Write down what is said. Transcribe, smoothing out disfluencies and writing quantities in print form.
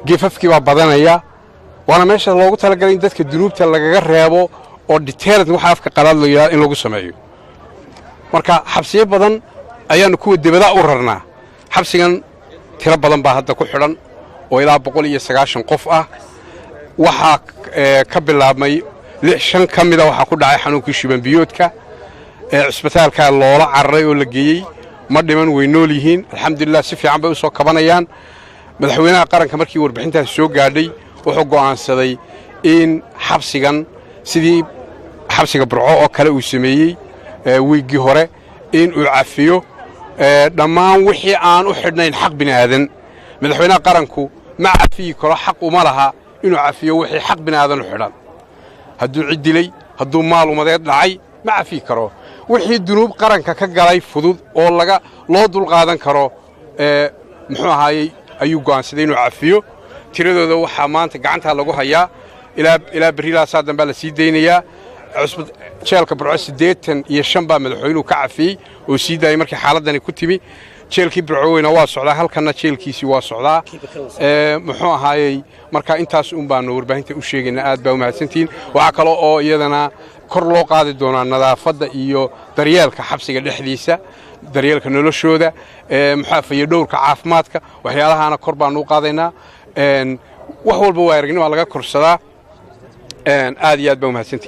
geefafkii baa badanaya waana meesha loogu talagalay in dadka dunuubta lagaga reebo oo deterrent waxa afka qalaad loo yiraahdo in lagu sameeyo marka xabsiyo badan ayaanu kuwa dibada u rarnaa xabsigan tiro badan baa hadda ku xidhan oo ilaa 190 qof ah waxa ka bilaabmay 6 kamida waxa ku dhacay xanuunkii shiban biyoodka cisbitaalka loola cararay oo la geeyay ma dhiman way nool yihiin alxamdulillah si fiican bay u soo kabanayaan madaxweynaha qaranka markii warbixintaas soo gaadhay wuxuu go'aansaday in xabsigan sidii xabsiga burco oo kale uu sameeyay wiigi hore in uu cafiyo dhammaan wixii aan u xidhnayn xaq binaadan madaxweynaha qaranku ma cafiyi karo xaq uma laha inuu cafiyo wixii xaq binaadan u xidhan hadduu cid dilay hadduu maal umadeed dhacay ma cafiyi karo wixii dunuub qaranka ka galay fudud oo loo dul qaadan karo muxuu ahaayay ayuu go'aansaday inuu cafiyo tiradooda waxaa maanta gacanta lagu hayaa ilaa bariila saadan baa la sii deynayaa jeelka burco 85 baa madaxweynuhu ka cafiyay oo sii daayay markii xaaladani ku timi jeelkii burcoweyna waa socdaa halkana jeelkiisii waa socdaa muxuu ahaayay marka intaas baanu warbaahinta u sheegaynaa aad baa u mahadsantiin waxa kale oo iyadana kor loo qaadi doonaa nadaafadda iyo daryeelka xabsiga dhexdiisa daryeelka noloshooda muxuu ahaayay dhowrka caafimaadka waxyaalahaana kor baanu u qaadaynaa wax walba waa aragnimo laga korsadaa aad iyo aad baa u mahadsantiin